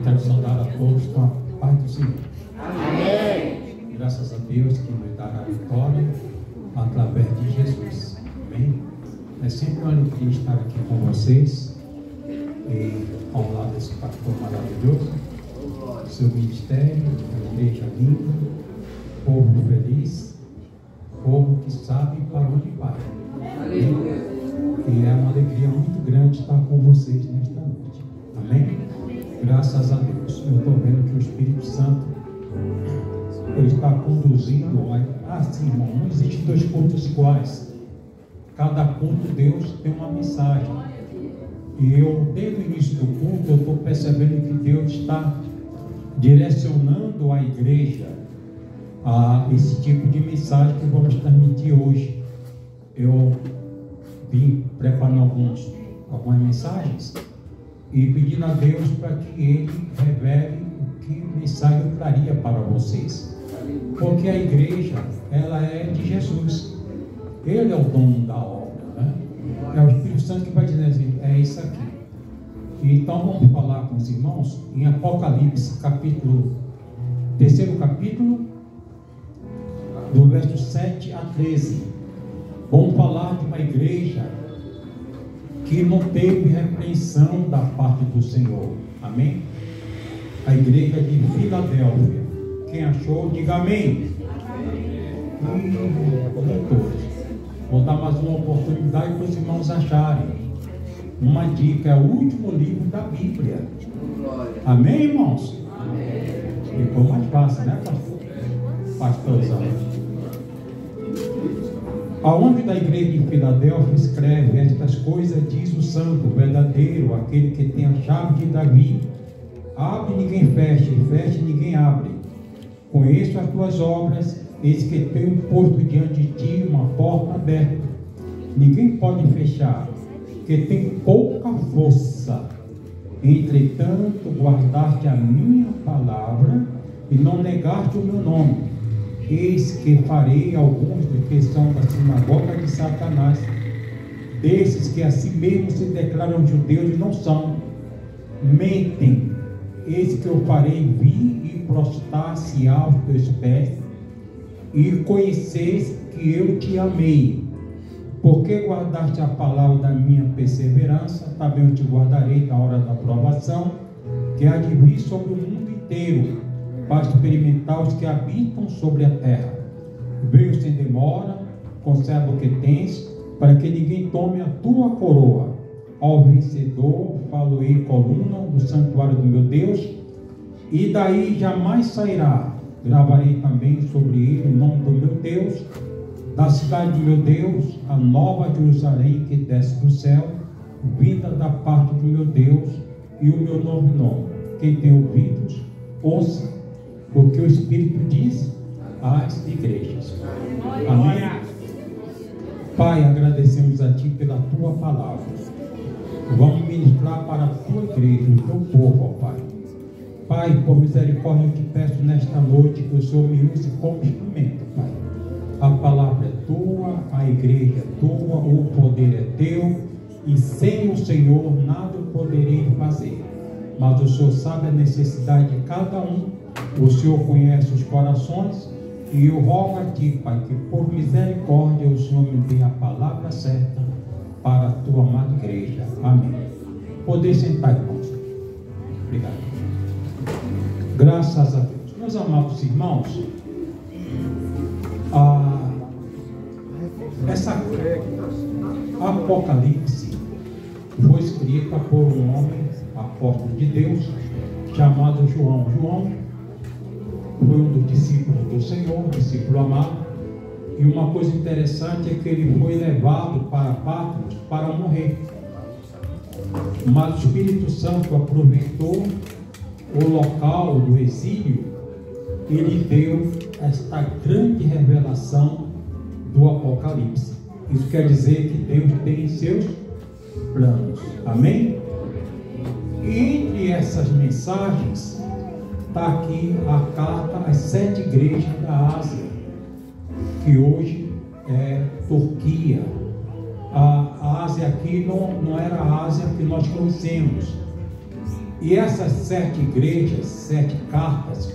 Quero saudar a todos com a paz do Senhor. Amém. Graças a Deus que nos dará a vitória através de Jesus. Amém. É sempre uma alegria estar aqui com vocês e ao lado desse pastor maravilhoso, seu ministério, a igreja linda, povo feliz, povo que sabe para onde vai. E é uma alegria muito grande estar com vocês nesta noite. Amém? Graças a Deus. Eu estou vendo que o Espírito Santo ele está conduzindo. Sim, irmão, não existem dois cultos iguais. Cada culto, Deus tem uma mensagem. E eu, desde o início do culto, eu estou percebendo que Deus está direcionando a igreja a esse tipo de mensagem que vamos transmitir hoje. Eu vim preparando algumas mensagens e pedindo a Deus para que Ele revele o que mensagem eu traria para vocês. Porque a igreja, ela é de Jesus. Ele é o dono da obra, né? É o Espírito Santo que vai dizer assim, é isso aqui. Então vamos falar com os irmãos em Apocalipse, terceiro capítulo, do verso 7 a 13. Vamos falar de uma igreja que não teve repreensão da parte do Senhor. Amém? A igreja de Filadélfia. Quem achou, diga amém. Vou dar mais uma oportunidade para os irmãos acharem. Uma dica, é o último livro da Bíblia. Amém, irmãos? Amém. Ficou mais fácil, né, pastorzão? Aonde da igreja de Filadélfia escreve estas coisas, diz o santo, verdadeiro, aquele que tem a chave de Davi. Abre, ninguém fecha, e fecha, ninguém abre. Conheço as tuas obras, eis que tenho posto diante de ti uma porta aberta. Ninguém pode fechar, que tem pouca força. Entretanto, guardaste a minha palavra e não negaste o meu nome. Eis que farei alguns que são da sinagoga de Satanás, desses que a si mesmos se declaram judeus e não são, mentem. Eis que eu farei vir e prostrar-se aos teus pés, e conheceis que eu te amei. Porque guardaste a palavra da minha perseverança, também eu te guardarei da hora da provação, que há de vir sobre o mundo inteiro, para experimentar os que habitam sobre a terra. Veio sem demora, conserva o que tens, para que ninguém tome a tua coroa. Ao vencedor, falo-ei coluna do santuário do meu Deus, e daí jamais sairá. Gravarei também sobre ele o nome do meu Deus, da cidade do meu Deus, a nova Jerusalém que desce do céu, vinda da parte do meu Deus, e o meu novo nome. Quem tem ouvidos, ouça o que o Espírito diz às igrejas. Amém? Pai, agradecemos a Ti pela Tua palavra. Vamos ministrar para a Tua igreja, o Teu povo, ó Pai. Pai, por misericórdia, eu te peço nesta noite que o Senhor me use como instrumento, Pai. A palavra é Tua, a igreja é Tua, o poder é Teu, e sem o Senhor nada eu poderei fazer. Mas o Senhor sabe a necessidade de cada um, o Senhor conhece os corações, e eu rogo a Ti, Pai, que por misericórdia o Senhor me dê a palavra certa para a Tua amada igreja. Amém. Poder sentar, irmãos. Obrigado. Graças a Deus. Meus amados irmãos, essa Apocalipse foi escrita por um homem, apóstolo de Deus, chamado João. João foi um dos discípulos do Senhor, discípulo amado, e uma coisa interessante é que ele foi levado para Patmos para morrer. Mas o Espírito Santo aproveitou o local do exílio e lhe deu esta grande revelação do Apocalipse. Isso quer dizer que Deus tem seus planos. Amém? E entre essas mensagens está aqui a carta às 7 igrejas da Ásia, que hoje é Turquia. A Ásia aqui não era a Ásia que nós conhecemos. E essas 7 igrejas, 7 cartas,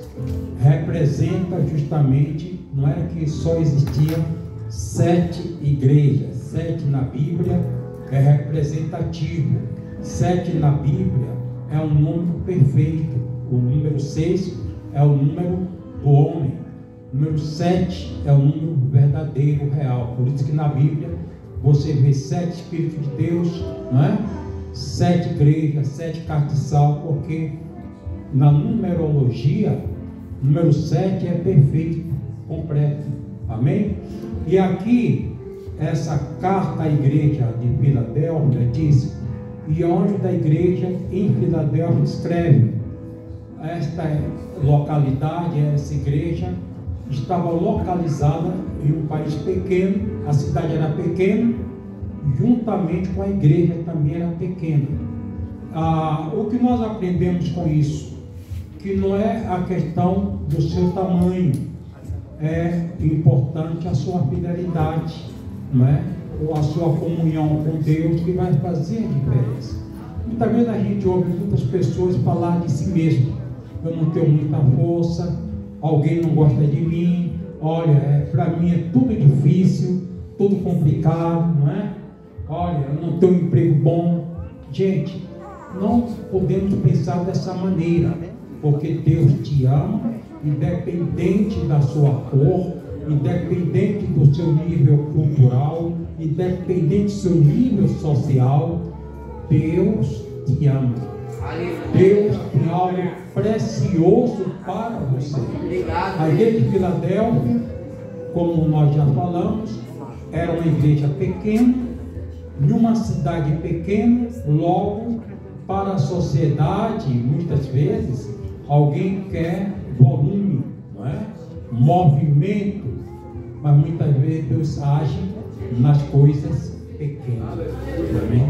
representam justamente, não era que só existiam 7 igrejas, 7 na Bíblia é representativo, 7 na Bíblia é um número perfeito, o número 6 é o número do homem, o número 7 é o número verdadeiro, real. Por isso que na Bíblia você vê 7 Espíritos de Deus, não é? 7 igrejas, 7 cartas de sal, porque na numerologia, número 7 é perfeito, completo. Amém? E aqui, essa carta à igreja de Filadélfia diz: e o anjo da igreja em Filadélfia escreve. Esta localidade, essa igreja, estava localizada em um país pequeno, a cidade era pequena, juntamente com a igreja também era pequena. O que nós aprendemos com isso? Que não é a questão do seu tamanho, é importante a sua fidelidade, não é? Ou a sua comunhão com Deus, que vai fazer a diferença. Muitas vezes a gente ouve muitas pessoas falar de si mesmo: eu não tenho muita força, alguém não gosta de mim, olha, para mim é tudo difícil, tudo complicado, não é? Olha, eu não tenho um emprego bom. Gente, não podemos pensar dessa maneira, porque Deus te ama, independente da sua cor, independente do seu nível cultural, independente do seu nível social. Deus te ama. Deus tem algo precioso para você. A igreja de Filadélfia, como nós já falamos, era uma igreja pequena, em uma cidade pequena. Logo, para a sociedade, muitas vezes, alguém quer volume, não é? Movimento, mas muitas vezes Deus age nas coisas pequenas. Amém?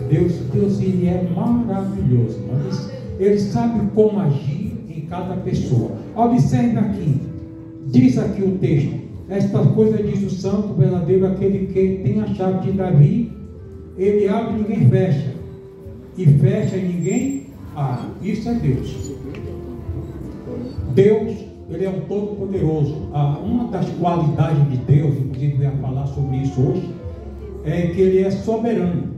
Deus ele é maravilhoso, mas Ele sabe como agir em cada pessoa. Observe aqui, diz aqui o texto: esta coisa diz o santo verdadeiro, aquele que tem a chave de Davi, ele abre e ninguém fecha, e fecha e ninguém abre. Isso é Deus. Deus, ele é um todo-poderoso. Uma das qualidades de Deus, inclusive eu ia falar sobre isso hoje, é que ele é soberano.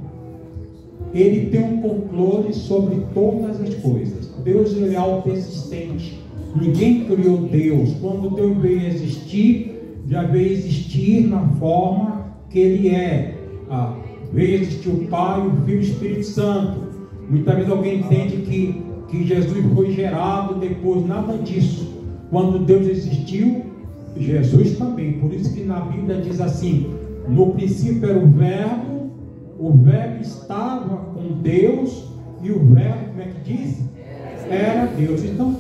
Ele tem um controle sobre todas as coisas. Deus, ele é autoexistente. Ninguém criou Deus. Quando Deus veio existir, já veio existir na forma que ele é. Veio existir o Pai, o Filho e o Espírito Santo. Muitas vezes alguém entende que Jesus foi gerado depois. Nada disso. Quando Deus existiu, Jesus também. Por isso que na Bíblia diz assim: no princípio era o verbo estava com Deus, e o verbo, como é que diz? Era Deus. Então,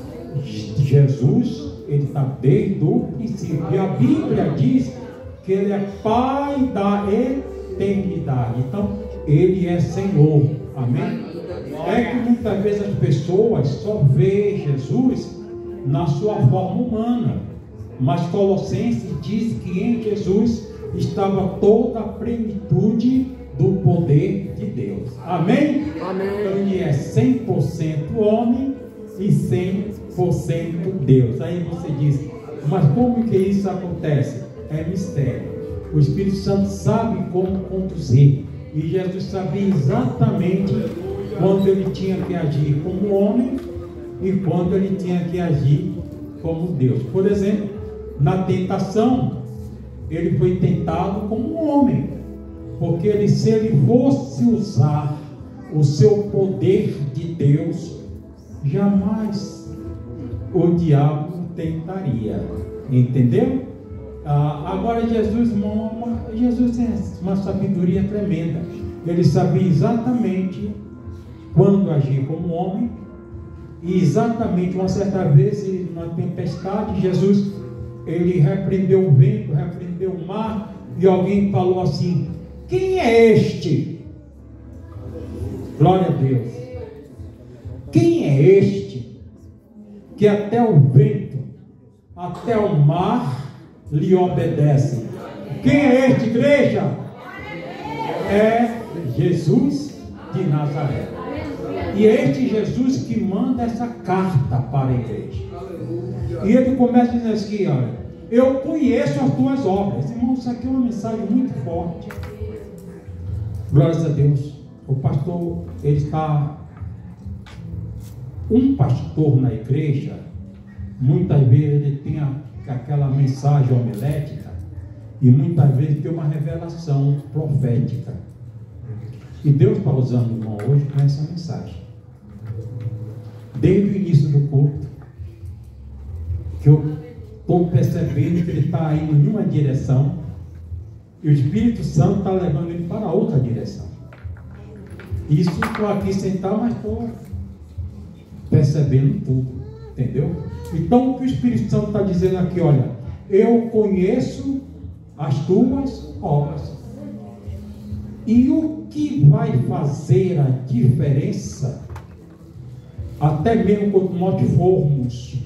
Jesus, ele está desde o princípio. E a Bíblia diz que ele é Pai da eternidade. Então, ele é Senhor. Amém? É que muitas vezes as pessoas só veem Jesus na sua forma humana. Mas Colossenses diz que em Jesus estava toda a plenitude do poder de Deus. Amém? Amém. Então ele é 100% homem e 100% Deus. Aí você diz: mas como que isso acontece? É mistério. O Espírito Santo sabe como conduzir. E Jesus sabia exatamente quando ele tinha que agir como homem e quando ele tinha que agir como Deus. Por exemplo, na tentação, ele foi tentado como um homem, porque se ele fosse usar o seu poder de Deus, jamais o diabo tentaria. Entendeu? Agora Jesus tem uma sabedoria tremenda. Ele sabia exatamente quando agir como homem, e exatamente uma certa vez, numa tempestade, Jesus, ele repreendeu o vento, repreendeu o mar, e alguém falou assim: quem é este? Glória a Deus. Quem é este que até o vento, até o mar lhe obedecem? Quem é este, igreja? É Jesus de Nazaré. E é este Jesus que manda essa carta para a igreja. E ele começa dizendo assim, olha, eu conheço as tuas obras. Irmão, isso aqui é uma mensagem muito forte. Glórias a Deus. O pastor, ele está... Um pastor na igreja, muitas vezes ele tem aquela mensagem homilética e muitas vezes tem uma revelação profética. E Deus está usando o irmão hoje com essa mensagem. Desde o início do culto, que eu estou percebendo que ele está indo em uma direção e o Espírito Santo está levando ele para outra direção. Isso estou aqui sentado, mas estou percebendo tudo, entendeu? Então o que o Espírito Santo está dizendo aqui, olha, eu conheço as tuas obras. E o que vai fazer a diferença, até mesmo quando nós formos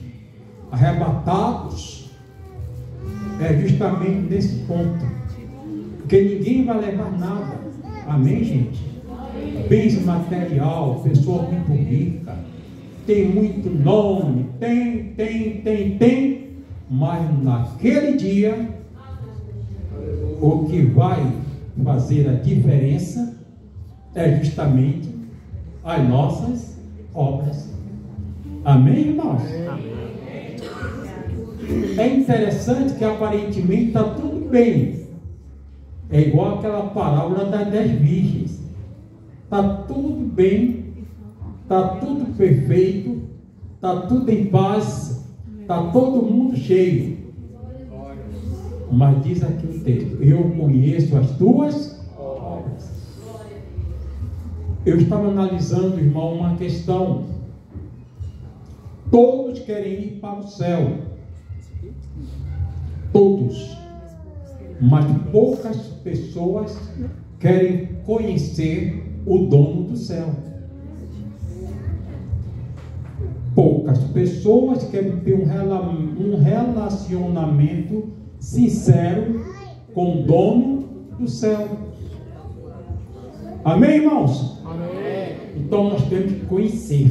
arrebatados, é justamente nesse ponto. Porque ninguém vai levar nada. Amém, gente? Bens material, pessoa muito rica, tem muito nome, tem, mas naquele dia, o que vai fazer a diferença é justamente as nossas obras. Amém, irmãos? É interessante que aparentemente está tudo bem. É igual aquela parábola das 10 virgens. Está tudo bem, está tudo perfeito, está tudo em paz, está todo mundo cheio. Mas diz aqui o texto, eu conheço as tuas obras. Eu estava analisando, irmão, uma questão. Todos querem ir para o céu. Todos. Mas poucas pessoas querem conhecer o dono do céu. Poucas pessoas querem ter um relacionamento sincero com o dono do céu. Amém, irmãos? Amém. Então nós temos que conhecer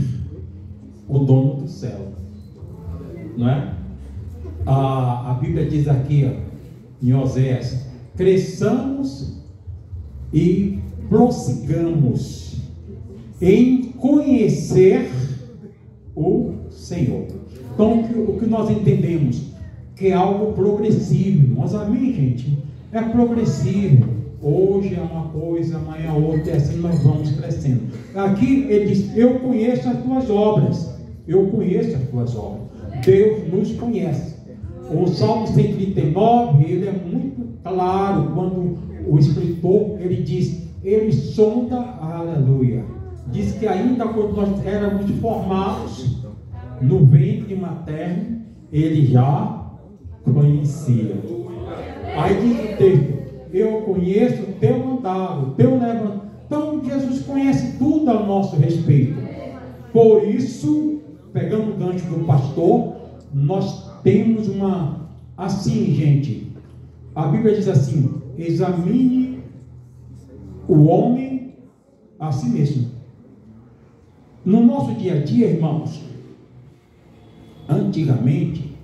o dono do céu, não é? A Bíblia diz aqui, ó, em Oséias, cresçamos e prossigamos em conhecer o Senhor. Então o que nós entendemos? Que é algo progressivo, irmãos. Amém, gente? É progressivo. Hoje é uma coisa, amanhã outra, e assim nós vamos crescendo. Aqui ele diz, eu conheço as tuas obras. Eu conheço as tuas obras. Deus nos conhece. O Salmo 139, ele é muito claro quando o escritor, ele diz, ele sonda, aleluia, diz que ainda quando nós éramos formados no ventre materno, ele já conhecia. Aí diz o texto, eu conheço o teu andar, o teu levantar. Então Jesus conhece tudo a nosso respeito. Por isso, pegando o gancho do pastor, nós temos uma, assim, gente, a Bíblia diz assim, examine o homem a si mesmo. No nosso dia a dia, irmãos, antigamente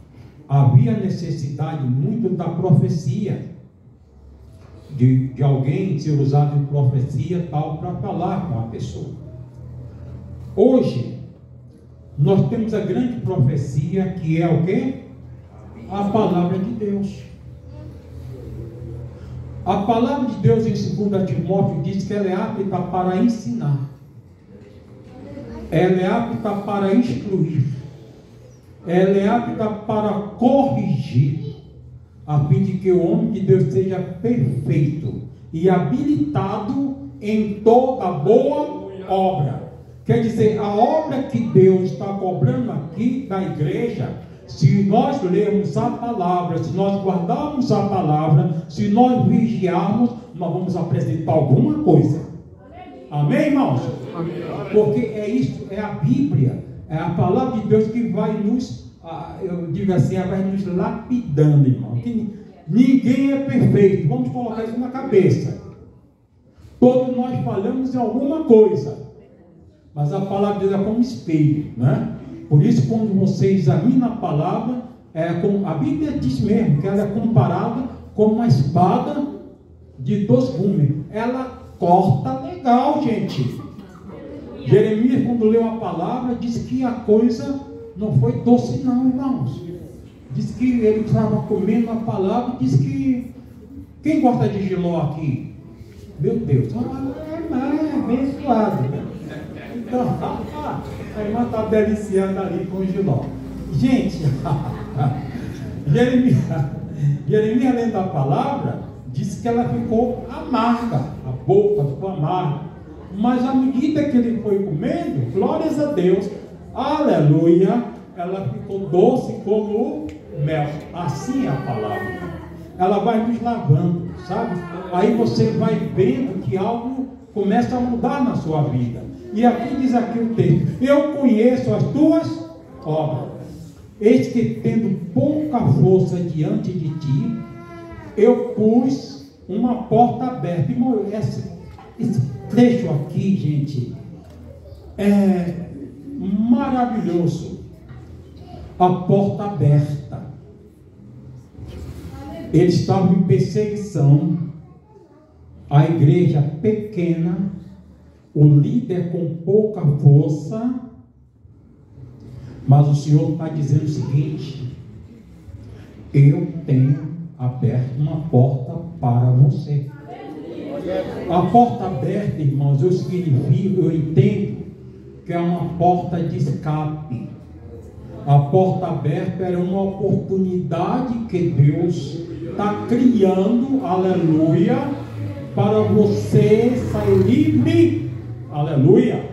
havia necessidade muito da profecia, de alguém ser usado em profecia tal para falar com a pessoa. Hoje nós temos a grande profecia, que é o quê? A palavra de Deus. A palavra de Deus em 2 Timóteo diz que ela é apta para ensinar, ela é apta para instruir, ela é apta para corrigir, a fim de que o homem de Deus seja perfeito e habilitado em toda boa obra. Quer dizer, a obra que Deus está cobrando aqui da igreja, se nós lermos a palavra, se nós guardarmos a palavra, se nós vigiarmos, nós vamos apresentar alguma coisa. Amém, irmãos? Amém. Porque é isso, é a Bíblia, é a palavra de Deus que vai nos, eu digo assim, vai nos lapidando, irmão. Que ninguém é perfeito, vamos colocar isso na cabeça. Todos nós falhamos em alguma coisa. Mas a palavra de Deus é como espelho, né? Por isso, quando você examina a palavra, a Bíblia diz mesmo que ela é comparada com uma espada de 2 gumes. Ela corta legal, gente. Jeremias, quando leu a palavra, disse que a coisa não foi doce não, irmãos. Diz que ele estava comendo a palavra e disse que... Quem gosta de jiló aqui? Meu Deus, é abençoado, né? Então, a irmã está deliciando ali com o jiló. Gente, Jeremias, lendo a palavra, disse que ela ficou amarga, a boca ficou amarga. Mas à medida que ele foi comendo, glórias a Deus, aleluia, ela ficou doce como mel. Assim é a palavra. Ela vai nos lavando, sabe? Aí você vai vendo que algo começa a mudar na sua vida. E aqui diz aqui o texto: eu conheço as tuas obras. Eis que, tendo pouca força diante de ti, eu pus uma porta aberta. Irmão, esse trecho aqui, gente, é maravilhoso. A porta aberta. Eles estavam em perseguição. A igreja pequena, o líder com pouca força. Mas o Senhor está dizendo o seguinte: eu tenho aberto uma porta para você. A porta aberta, irmãos, eu entendo que é uma porta de escape. A porta aberta era uma oportunidade que Deus está criando, aleluia, para você sair livre, aleluia,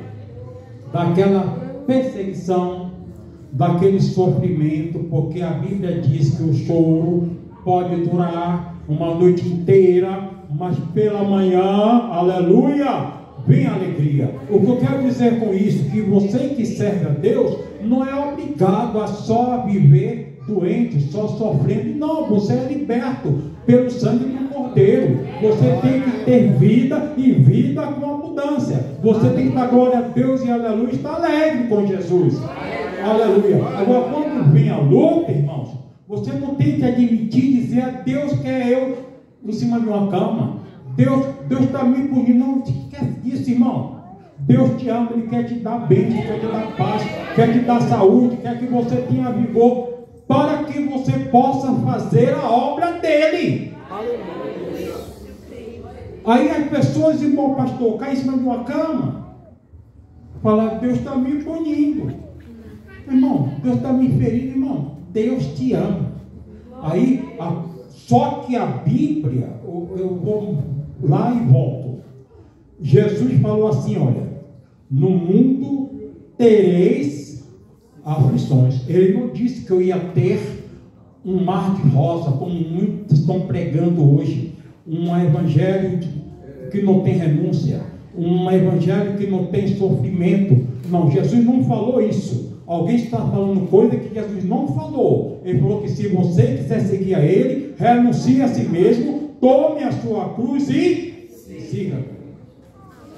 daquela perseguição, daquele sofrimento, porque a Bíblia diz que o choro pode durar uma noite inteira, mas pela manhã, aleluia, vem a alegria. O que eu quero dizer com isso, que você que serve a Deus não é obrigado a só viver doente, só sofrendo. Não, você é liberto pelo sangue do Cordeiro. Você tem que ter vida e vida com abundância. Você tem que dar glória a Deus e aleluia, estar alegre com Jesus. Aleluia. Agora, quando vem a luta, irmãos, você não tem que admitir e dizer a Deus que é eu em cima de uma cama. Deus está me punindo. Não esquece disso, irmão. Deus te ama, Ele quer te dar bênção, quer te dar paz, quer te dar saúde, quer que você tenha vigor, para que você possa fazer a obra dEle. Aí as pessoas, irmão pastor, caem em cima de uma cama, falam: Deus está me punindo. Irmão, Deus está me ferindo, irmão. Deus te ama. Aí, só que a Bíblia, eu vou lá e volto. Jesus falou assim: olha, no mundo tereis aflições. Ele não disse que eu ia ter um mar de rosa, como muitos estão pregando hoje, um evangelho que não tem renúncia, um evangelho que não tem sofrimento. Não, Jesus não falou isso. Alguém está falando coisa que Jesus não falou. Ele falou que se você quiser seguir a Ele, renuncie a si mesmo, tome a sua cruz e siga.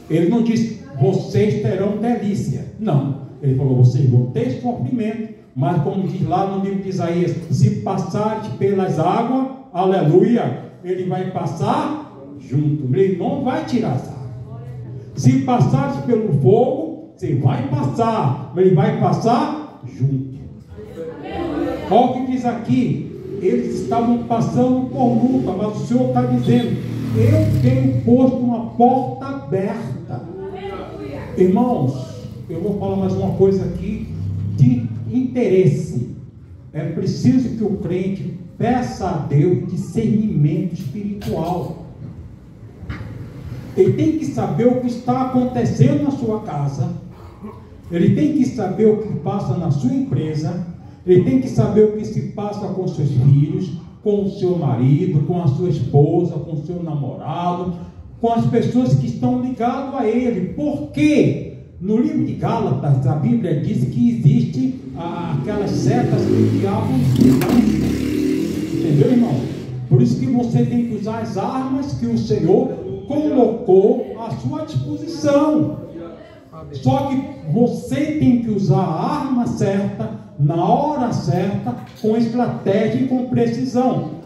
Ele não disse: vocês terão delícia. Não. Ele falou: vocês vão ter sofrimento, mas como diz lá no livro de Isaías, se passares pelas águas, aleluia, Ele vai passar junto. Ele não vai tirar as águas. Se passares pelo fogo, você vai passar, Ele vai passar junto. Olha o que diz aqui: eles estavam passando por luta, mas o Senhor está dizendo: eu tenho posto uma porta aberta. Irmãos, eu vou falar mais uma coisa aqui de interesse. É preciso que o crente peça a Deus discernimento espiritual. Ele tem que saber o que está acontecendo na sua casa. Ele tem que saber o que passa na sua empresa. Ele tem que saber o que se passa com seus filhos, com o seu marido, com a sua esposa, com o seu namorado, com as pessoas que estão ligadas a ele. Porque no livro de Gálatas, a Bíblia diz que existe aquelas setas que o diabo lança. Entendeu, irmão? Por isso que você tem que usar as armas que o Senhor colocou à sua disposição. Só que você tem que usar a arma certa, na hora certa, com estratégia e com precisão.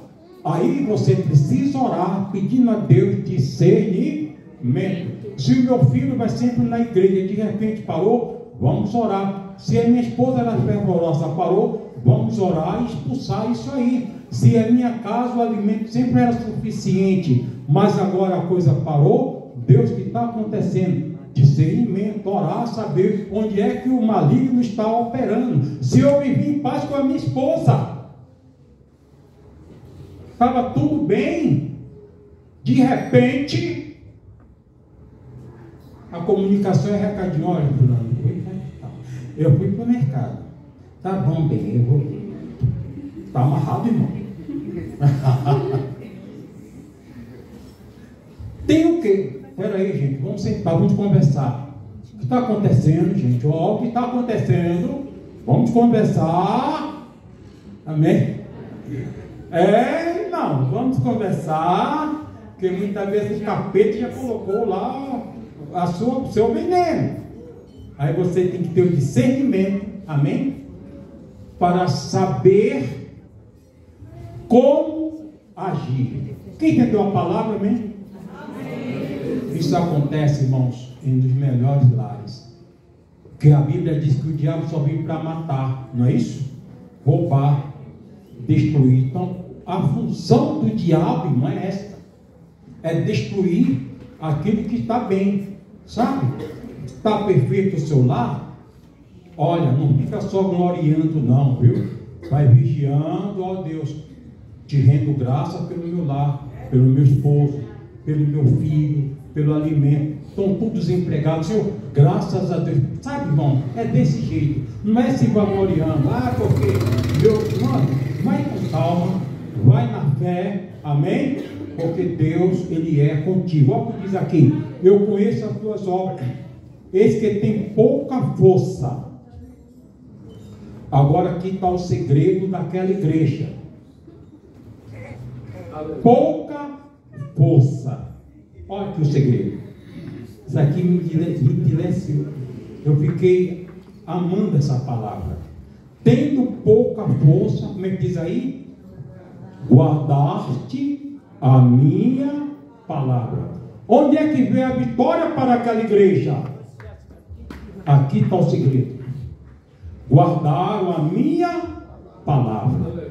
Aí você precisa orar, pedindo a Deus discernimento. Se o meu filho vai sempre na igreja e de repente parou, vamos orar. Se a minha esposa era fervorosa, parou, vamos orar e expulsar isso aí. Se a minha casa, o alimento sempre era suficiente, mas agora a coisa parou, Deus, o que está acontecendo? Discernimento, orar, saber onde é que o maligno está operando. Se eu vivi em paz com a minha esposa, estava tudo bem, de repente a comunicação é recadinho: olha, fulano, eu fui para o mercado, tá bom, bem, eu vou, está amarrado, irmão. Tem o quê? Espera aí, gente, vamos sentar, vamos conversar. O que está acontecendo, gente? Ó, o que está acontecendo? Vamos conversar. Amém? Não, vamos conversar, porque muitas vezes o capeta já colocou lá o seu veneno. Aí você tem que ter o discernimento, amém? Para saber como agir. Quem entendeu a palavra, amém? Isso acontece, irmãos, em um dos melhores lares. Porque a Bíblia diz que o diabo só vem para matar, não é isso? Roubar, destruir. Então, a função do diabo, irmão, é esta: é destruir aquilo que está bem, sabe? Está perfeito o seu lar? Olha, não fica só gloriando não, viu? Vai vigiando, ó Deus, te rendo graça pelo meu lar, pelo meu esposo, pelo meu filho, pelo alimento. Estão todos empregados, Senhor, graças a Deus. Sabe, irmão, é desse jeito. Não é se vangloriando, porque mano, vai com calma, vai na fé, amém? Porque Deus, Ele é contigo. Olha o que diz aqui: eu conheço as tuas obras, eis que tem pouca força. Agora aqui está o segredo daquela igreja: pouca força. Olha aqui o segredo. Isso aqui me silenciou. Eu fiquei amando essa palavra. Tendo pouca força, como é que diz aí? Guardaste a minha palavra. Onde é que veio a vitória para aquela igreja? Aqui está o segredo: guardaram a minha palavra.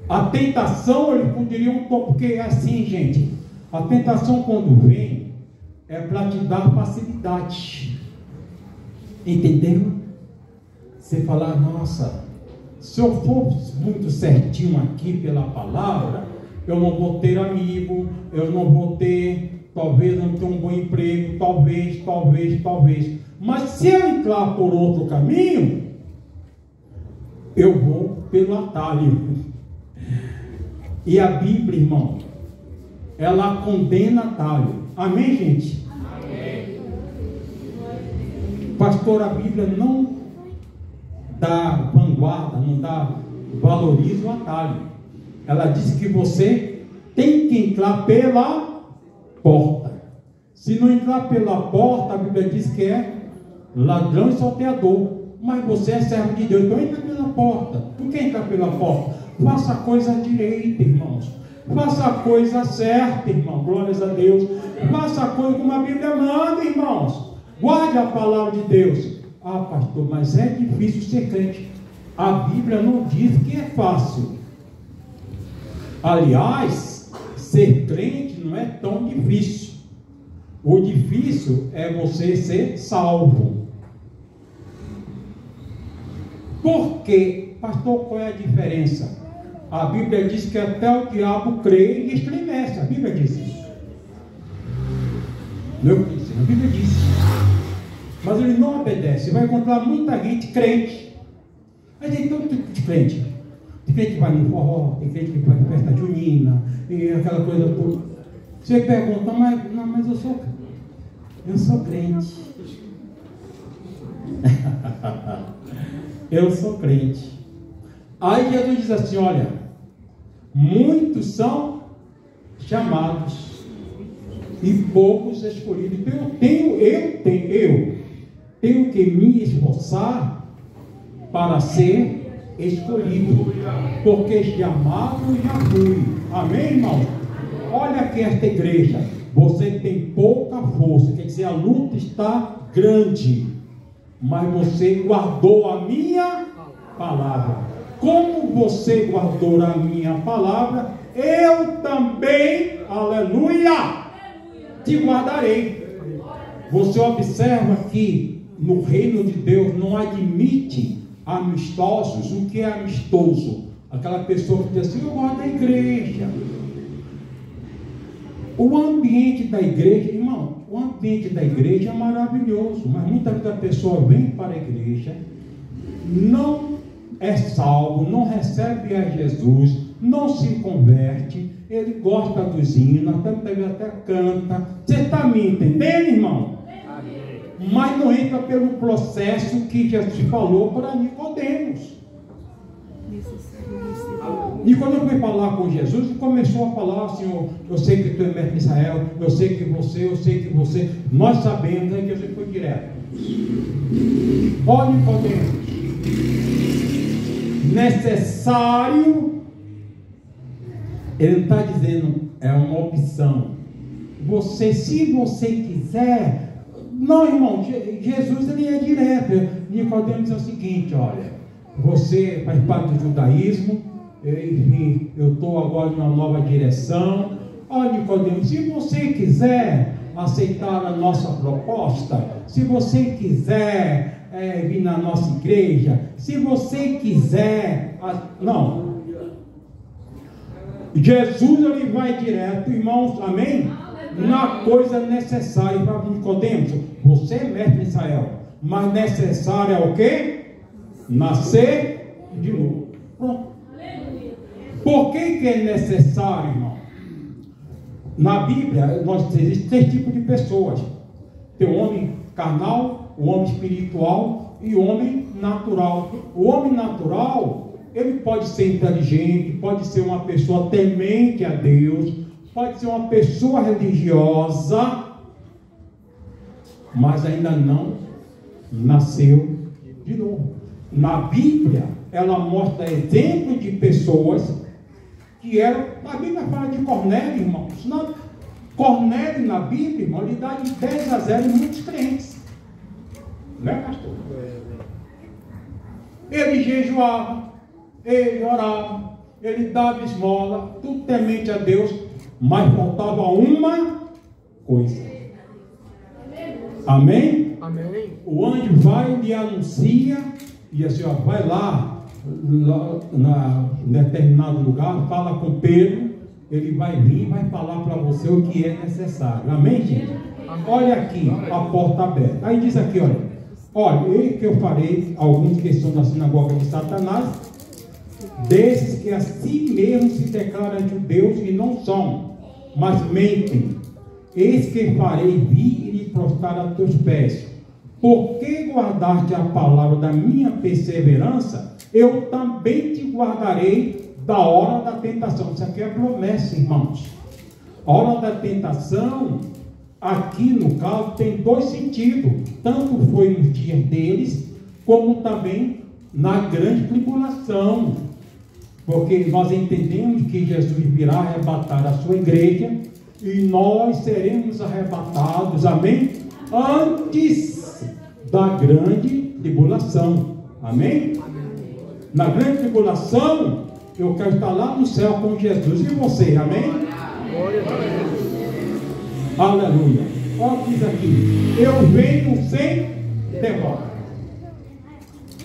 A tentação, eles poderiam, porque é assim, gente, a tentação quando vem é para te dar facilidade, entendeu? Você falar: nossa, se eu for muito certinho aqui pela palavra, eu não vou ter amigo, eu não vou ter, talvez não ter um bom emprego, talvez. Mas se eu entrar por outro caminho, eu vou pelo atalho. E a Bíblia, irmão, ela condena atalho. Amém, gente? Amém. Pastor, a Bíblia não dá vanguarda, não dá, valoriza o atalho. Ela diz que você tem que entrar pela porta. Se não entrar pela porta, a Bíblia diz que é ladrão e salteador. Mas você é servo de Deus, então entra pela porta. Por que entrar pela porta? Faça a coisa direita, irmãos. Faça a coisa certa, irmão. Glórias a Deus. Faça a coisa como a Bíblia manda, irmãos. Guarde a palavra de Deus. Ah, pastor, mas é difícil ser crente. A Bíblia não diz que é fácil. Aliás, ser crente não é tão difícil. O difícil é você ser salvo. Por quê? Pastor, qual é a diferença? A Bíblia diz que até o diabo crê e estremece. A Bíblia diz isso. Não, a Bíblia diz. Mas ele não obedece. Você vai encontrar muita gente crente. Aí tem todo tipo de crente. Tem crente que vai no forró, tem crente que vai em festa junina, e aquela coisa toda. Você pergunta: mas eu sou crente. Eu sou crente. Aí Jesus diz assim: olha, muitos são chamados e poucos escolhidos. Então eu tenho que me esforçar para ser escolhido, porque chamado já fui. Amém, irmão? Olha aqui esta igreja, você tem pouca força, quer dizer, a luta está grande, mas você guardou a minha palavra. Como você guardou a minha palavra, eu também, aleluia, te guardarei. Você observa que no reino de Deus não admite amistosos. O que é amistoso? Aquela pessoa que diz assim: eu gosto da igreja. O ambiente da igreja, irmão, o ambiente da igreja é maravilhoso, mas muitas vezes a pessoa vem para a igreja, não é salvo, não recebe a Jesus, não se converte, ele gosta dos hinos, até canta. Você está me entendendo, irmão? Mas não entra pelo processo que Jesus falou para Nicodemos. Nicodemos foi falar com Jesus e começou a falar: Senhor, eu sei que tu é mestre de Israel, eu sei que você, nós sabemos. Aí Jesus foi direto: ó Nicodemos, necessário, ele não está dizendo é uma opção, se você quiser. Não, irmão, Jesus ele é direto. Nicodemos é o seguinte: olha, você faz parte do judaísmo, eu estou agora em uma nova direção. Olha, Nicodemos, se você quiser aceitar a nossa proposta, se você quiser vir na nossa igreja, se você quiser, não. Jesus ele vai direto, irmãos, amém? Na coisa necessária para Nicodemos. Você é mestre de Israel, mas necessário é o quê? Nascer de novo. Pronto. Por que é necessário, irmão? Na Bíblia, existem 3 tipos de pessoas: tem o homem carnal, o homem espiritual e o homem natural. O homem natural, ele pode ser inteligente, pode ser uma pessoa temente a Deus, pode ser uma pessoa religiosa, mas ainda não nasceu de novo. Na Bíblia, ela mostra exemplos de pessoas que eram. A Bíblia fala de Cornélio, irmãos. Cornélio na Bíblia, irmão, ele dá de 10-0 em muitos crentes. Não é, pastor? Ele jejuava, ele orava, ele dava esmola, tudo temente a Deus, mas faltava uma coisa. Amém? Amém. O anjo vai e lhe anuncia, e assim, ó, vai lá em determinado lugar, fala com Pedro, ele vai vir e vai falar para você o que é necessário. Amém, gente? Amém. Olha aqui, a porta aberta. Aí diz aqui, olha, eis que eu farei alguns que estão na sinagoga de Satanás, desses que a si mesmos se declaram judeus e não são, mas mentem. Eis que farei vir e lhe prostrar a teus pés. Porque guardaste a palavra da minha perseverança, eu também te guardarei da hora da tentação. Isso aqui é promessa, irmãos. A hora da tentação, aqui no caso, tem 2 sentidos. Tanto foi nos dias deles, como também na grande tribulação. Porque nós entendemos que Jesus virá arrebatar a sua igreja e nós seremos arrebatados, amém? Antes da grande tribulação, amém? Na grande tribulação, eu quero estar lá no céu com Jesus e você, amém? Aleluia. Olha o que diz aqui: eu venho sem demora.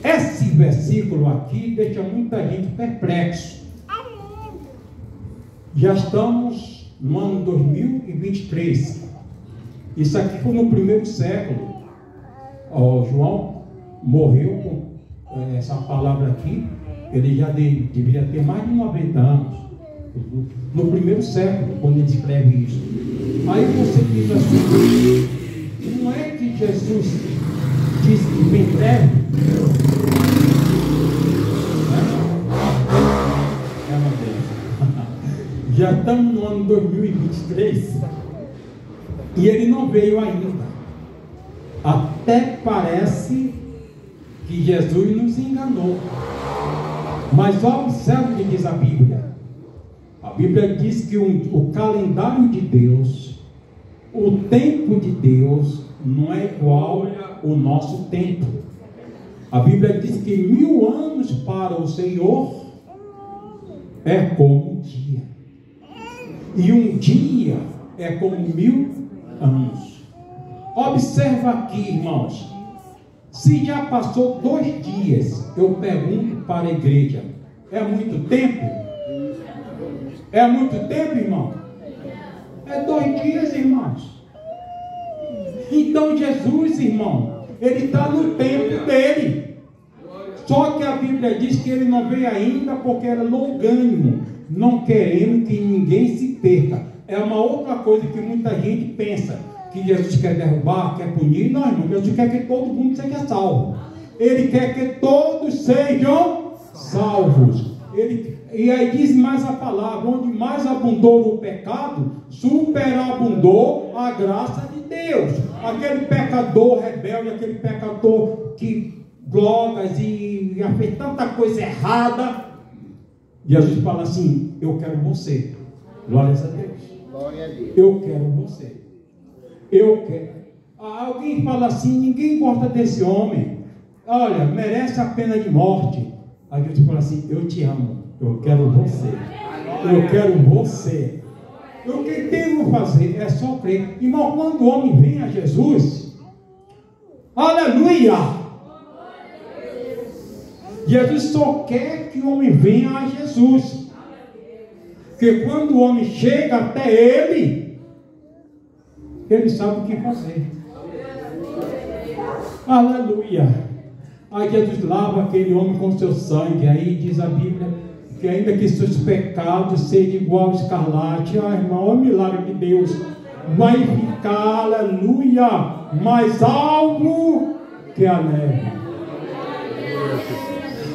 Esse versículo aqui deixa muita gente perplexo. Já estamos no ano 2023. Isso aqui foi no 1º século. João morreu com essa palavra aqui. Ele já deveria ter mais de 90 anos. No 1º século, quando ele escreve isso. Aí você diz assim: não é que Jesus disse que vem breve? Já estamos no ano 2023 e ele não veio ainda. Até parece que Jesus nos enganou. Mas observe o que diz a Bíblia. A Bíblia diz que o calendário de Deus, o tempo de Deus, não é igual ao nosso tempo. A Bíblia diz que 1000 anos para o Senhor é como um dia. E um dia é como 1000 anos. Observa aqui, irmãos. Se já passou 2 dias, eu pergunto para a igreja: é muito tempo? É muito tempo, irmão? É 2 dias, irmãos. Então Jesus, irmão, ele está no tempo dele. Só que a Bíblia diz que ele não veio ainda porque era longânimo, não querendo que ninguém se perca. É uma outra coisa que muita gente pensa, que Jesus quer derrubar, quer punir. Não, irmão, Jesus quer que todo mundo seja salvo. Ele quer que todos sejam salvos. E aí diz mais a palavra: onde mais abundou o pecado, superabundou a graça de Deus. Aquele pecador rebelde, aquele pecador que drogas e fez tanta coisa errada, Jesus fala assim: eu quero você. Glórias a Deus. Glória a Deus. Eu quero você. Eu quero. Alguém fala assim: ninguém gosta desse homem, olha, merece a pena de morte. Aí Jesus fala assim: eu te amo, eu quero você. Eu quero você. O que devo fazer é só crer. Irmão, quando o homem vem a Jesus, aleluia, Jesus só quer que o homem venha a Jesus. Porque quando o homem chega até ele, ele sabe o que fazer. Aleluia. Aí Jesus lava aquele homem com seu sangue. Aí diz a Bíblia que ainda que seus pecados sejam igual ao escarlate, irmão, é o milagre de Deus, vai ficar, aleluia, mais alvo que a neve.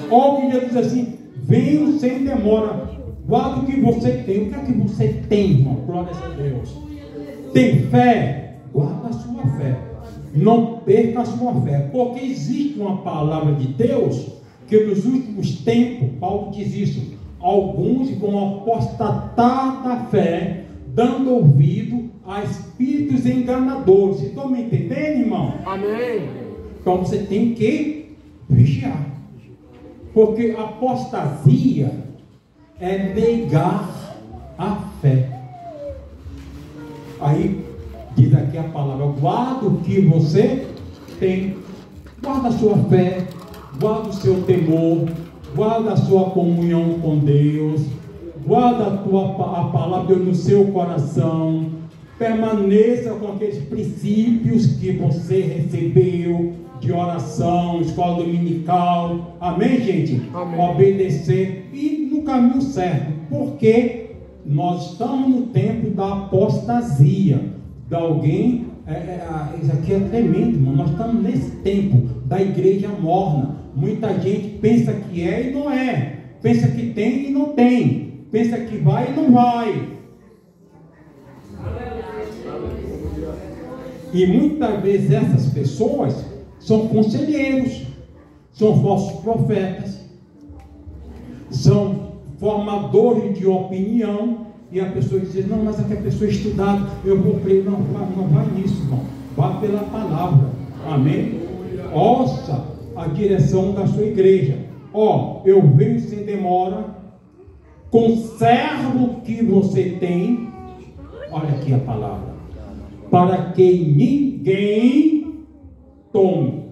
Olha o que Jesus diz assim: venho sem demora, guarda o que você tem. O que é que você tem, irmão? Glória a Deus. Tem fé? Guarda a sua fé. Não perca a sua fé, porque existe uma palavra de Deus que nos últimos tempos, Paulo diz isso, alguns vão apostatar da fé, dando ouvido a espíritos enganadores. Estão me entendendo, irmão? Amém. Então você tem que vigiar, porque apostasia é negar a fé. Aí diz aqui a palavra: guarda o que você tem. Guarda a sua fé, guarda o seu temor, guarda a sua comunhão com Deus, guarda a palavra de Deus no seu coração, permaneça com aqueles princípios que você recebeu de oração, escola dominical, amém, gente? Amém. Obedecer e no caminho certo, porque nós estamos no tempo da apostasia, de alguém, isso aqui é tremendo, irmão. Nós estamos nesse tempo da igreja morna. Muita gente pensa que é e não é, pensa que tem e não tem, pensa que vai e não vai. E muitas vezes essas pessoas são conselheiros, são falsos profetas, são formadores de opinião. E a pessoa diz: não, mas é que a pessoa é estudada, eu vou crer. Não vai nisso, irmão. Vá pela palavra. Amém? Ouça a direção da sua igreja. Eu venho sem demora, conserva o que você tem. Olha aqui a palavra: para que ninguém tome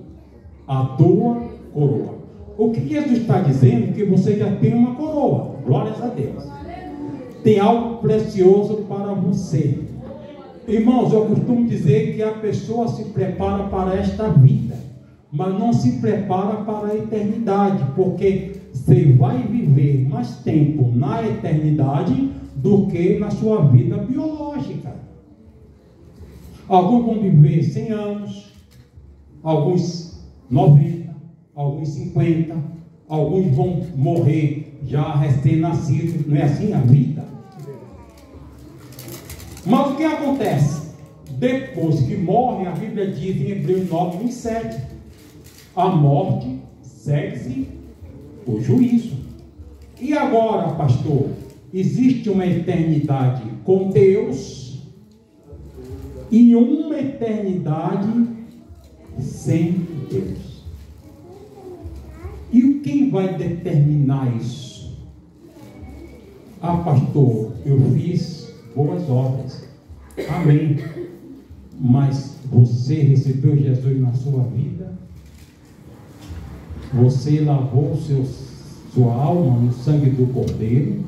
a tua coroa. O que Jesus está dizendo? Que você já tem uma coroa. Glórias a Deus. Tem algo precioso para você. Irmãos, eu costumo dizer que a pessoa se prepara para esta vida, mas não se prepara para a eternidade, porque você vai viver mais tempo na eternidade do que na sua vida biológica. Alguns vão viver 100 anos, alguns 90, alguns 50, alguns vão morrer já recém-nascidos. Não é assim a vida? Mas o que acontece? depois que morre, a Bíblia diz em Hebreus 9, 27, a morte segue-se o juízo. E agora, pastor, existe uma eternidade com Deus e uma eternidade sem Deus. E quem vai determinar isso? Ah, pastor, eu fiz boas obras. Amém. Mas você recebeu Jesus na sua vida? Você lavou sua alma no sangue do Cordeiro?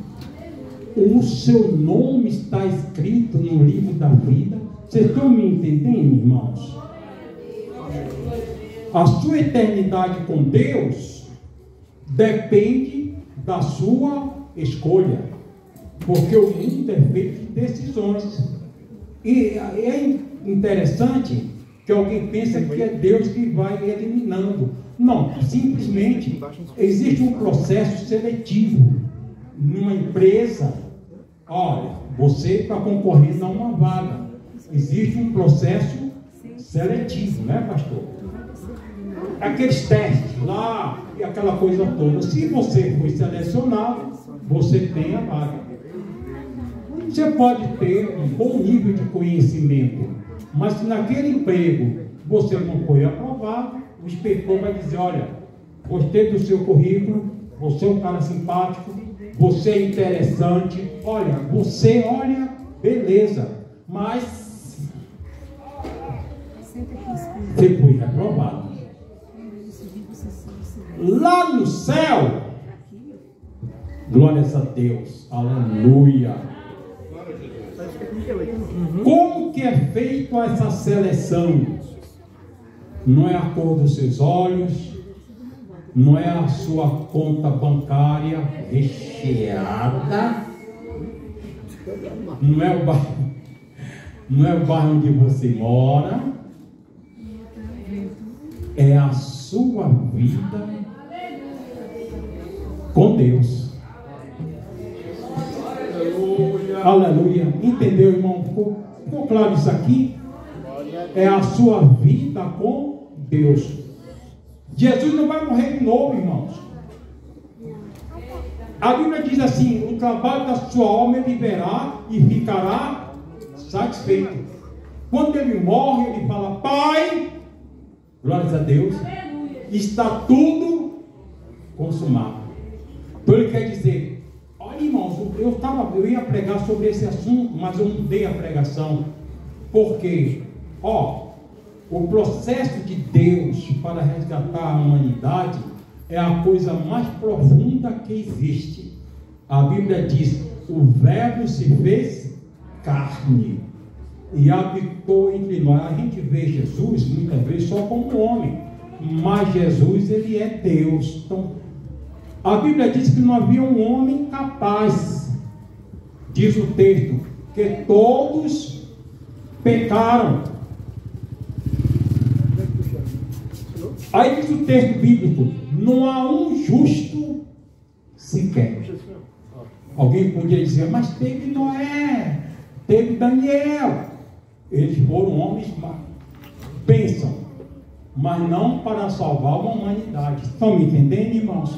O seu nome está escrito no livro da vida? Vocês estão me entendendo, irmãos? A sua eternidade com Deus depende da sua escolha, porque o mundo é feito de decisões. E é interessante que alguém pensa que é Deus que vai eliminando. Não, simplesmente existe um processo seletivo numa empresa. Olha, você está concorrendo a uma vaga. Existe um processo seletivo, né, pastor? Aqueles testes lá e aquela coisa toda. Se você foi selecionado, você tem a vaga. Você pode ter um bom nível de conhecimento, mas se naquele emprego você não foi aprovado, o inspetor vai dizer: olha, gostei do seu currículo, você é um cara simpático, você é interessante, olha, beleza, mas você foi reprovado. Lá no céu, glórias a Deus, aleluia. Como que é feita essa seleção? Não é a cor dos seus olhos, não é a sua conta bancária recheada, não é o bairro onde você mora, é a sua vida com Deus. Aleluia. Entendeu, irmão? Ficou claro isso aqui? É a sua vida com Deus. Jesus não vai morrer de novo, irmãos. A Bíblia diz assim: o trabalho da sua alma ele verá e ficará satisfeito. Quando ele morre, ele fala: Pai, glórias a Deus, está tudo consumado. Então ele quer dizer: olha, irmãos, eu ia pregar sobre esse assunto, mas eu mudei a pregação. Porque, o processo de Deus para resgatar a humanidade é a coisa mais profunda que existe. A Bíblia diz: o Verbo se fez carne e habitou entre nós. A gente vê Jesus muitas vezes só como homem, mas Jesus, ele é Deus. Então, a Bíblia diz que não havia um homem capaz, diz o texto, que todos pecaram. Aí diz o texto bíblico: não há um justo sequer. Alguém podia dizer: mas teve Noé, teve Daniel. Eles foram homens, pensam, mas não para salvar a humanidade. Estão me entendendo, irmãos?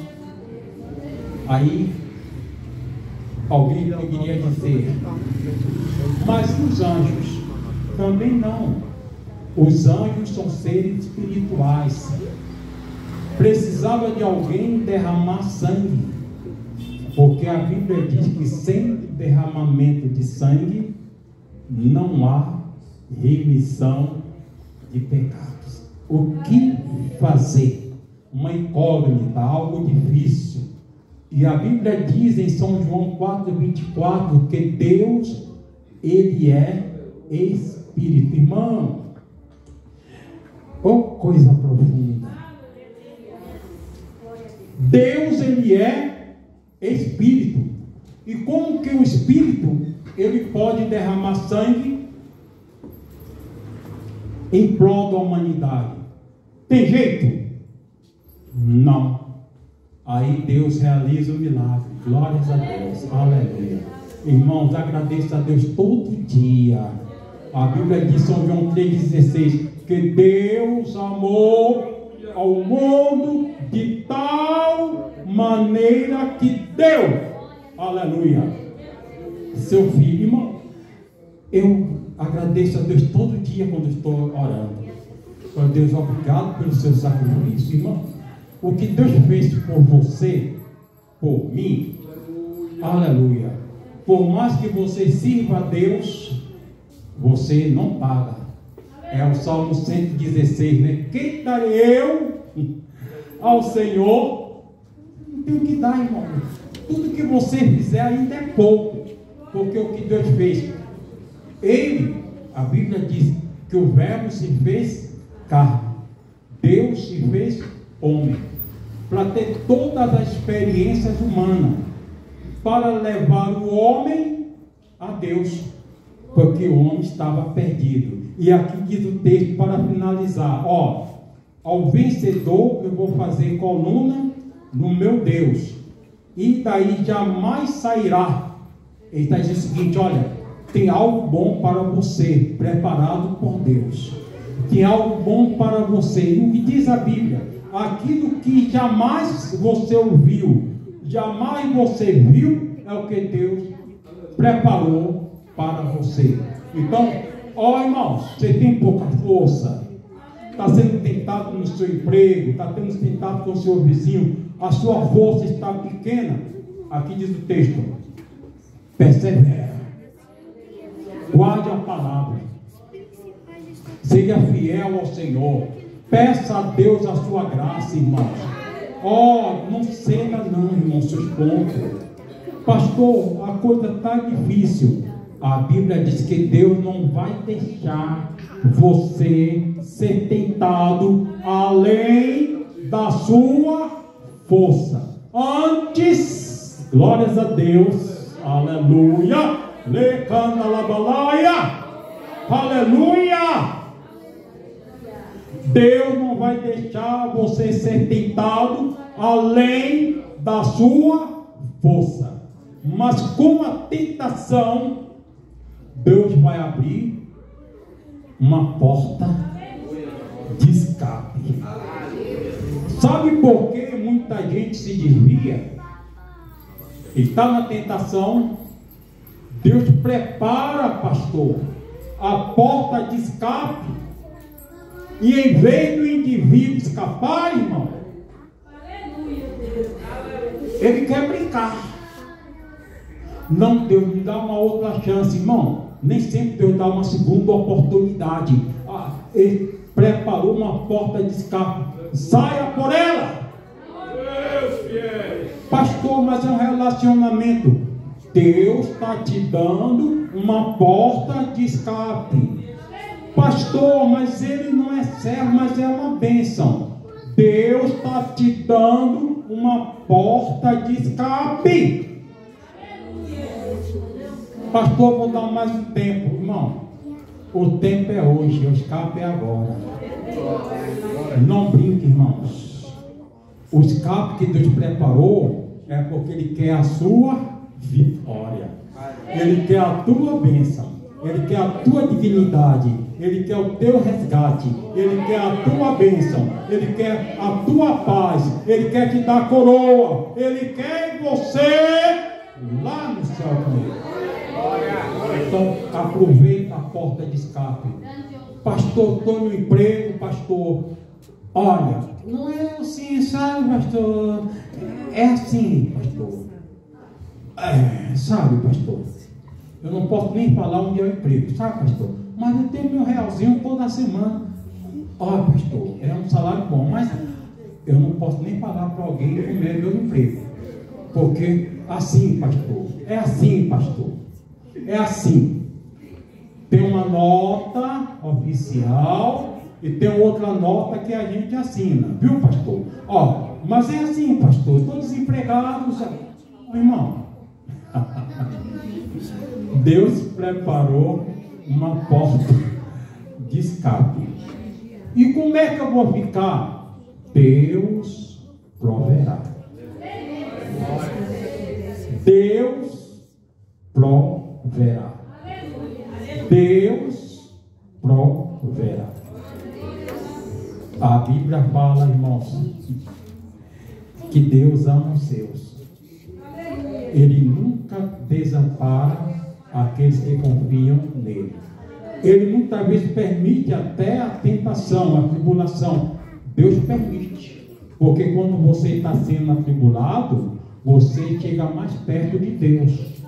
Aí alguém poderia dizer: mas os anjos? Também não. Os anjos são seres espirituais. Precisava de alguém derramar sangue, porque a Bíblia diz que sem derramamento de sangue não há remissão de pecados. O que fazer? Uma incógnita, algo difícil. E a Bíblia diz em São João 4:24 que Deus, ele é Espírito. Irmão, coisa profunda. Deus, ele é Espírito. E como que o Espírito, ele pode derramar sangue em prol da humanidade? Tem jeito? Não. Aí Deus realiza o milagre. Glórias a Deus. Aleluia. Irmãos, agradeço a Deus todo dia. A Bíblia diz, São João 3,16, que Deus amou ao mundo de tal maneira que deu, aleluia, seu filho. Irmão, eu agradeço a Deus todo dia quando estou orando. Deus, obrigado pelo seu sacrifício, irmão. O que Deus fez por você, por mim, aleluia. Por mais que você sirva a Deus, você não paga. É o Salmo 116, né? Quem darei eu ao Senhor? Não tem o que dar, irmão. Tudo que você fizer ainda é pouco, porque o que Deus fez, Ele, a Bíblia diz que o Verbo se fez carne, Deus se fez homem, para ter todas as experiências humanas, para levar o homem a Deus, porque o homem estava perdido. E aqui diz o texto para finalizar: ó, ao vencedor eu vou fazer coluna no meu Deus, e daí jamais sairá. Ele está dizendo o seguinte: olha, tem algo bom para você, preparado por Deus. Tem algo bom para você. E o que diz a Bíblia? Aquilo que jamais você ouviu, jamais você viu, é o que Deus preparou para você. Então, ó irmãos, você tem pouca força, está sendo tentado no seu emprego, está sendo tentado com o seu vizinho, a sua força está pequena. Aqui diz o texto: persevera, guarde a palavra, seja fiel ao Senhor, peça a Deus a sua graça, irmãos. Ó, não ceda não, irmão, seus pontos. Pastor, a coisa está difícil. A Bíblia diz que Deus não vai deixar você ser tentado além da sua força. Antes, glórias a Deus, aleluia, lecanda labalaia, aleluia. Deus não vai deixar você ser tentado além da sua força. Mas com a tentação, Deus vai abrir uma porta de escape. Sabe por que muita gente se desvia? E está na tentação. Deus prepara, pastor, a porta de escape. E em vez do indivíduo escapar, irmão, ele quer brincar. Não, Deus me dá uma outra chance, irmão. Nem sempre Deus dá uma segunda oportunidade. Ele preparou uma porta de escape. Saia por ela. Pastor, mas é um relacionamento. Deus está te dando uma porta de escape. Pastor, mas ele não é servo, mas é uma bênção. Deus está te dando uma porta de escape. Pastor, vou dar mais um tempo. Irmão, o tempo é hoje, o escape é agora. Não brinque, irmãos. O escape que Deus preparou é porque Ele quer a sua vitória. Ele quer a tua bênção. Ele quer a tua dignidade. Ele quer o teu resgate. Ele quer a tua bênção. Ele quer a tua paz. Ele quer te dar coroa. Ele quer você lá no céu com Ele. Então aproveita a porta de escape. Pastor, estou no emprego, pastor. Olha, não é assim, sabe, pastor? É assim, pastor. Sabe, pastor? Eu não posso nem falar onde é o emprego, sabe, pastor? Mas eu tenho meu realzinho toda semana. Olha, pastor, é um salário bom, mas eu não posso nem falar para alguém como é meu emprego. Porque assim, pastor, é assim, pastor. É assim. Tem uma nota oficial e tem outra nota que a gente assina, viu, pastor? Ó, mas é assim, pastor, estou desempregado, irmão. Deus preparou uma porta de escape. E como é que eu vou ficar? Deus proverá. Deus proverá. Deus fala, irmãos, que Deus ama os seus. Ele nunca desampara aqueles que confiam nele. Ele muitas vezes permite até a tentação, a tribulação. Deus permite. Porque quando você está sendo atribulado, você chega mais perto de Deus.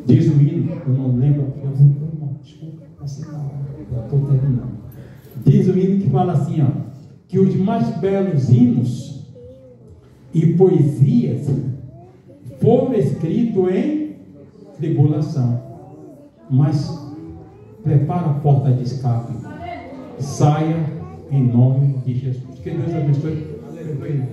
Diz o hino, eu não lembro, desculpa, estou terminando. Diz o hino que fala assim, ó, que os mais belos hinos e poesias foram escritos em tribulação. Mas prepara a porta de escape. Saia em nome de Jesus. Que Deus abençoe.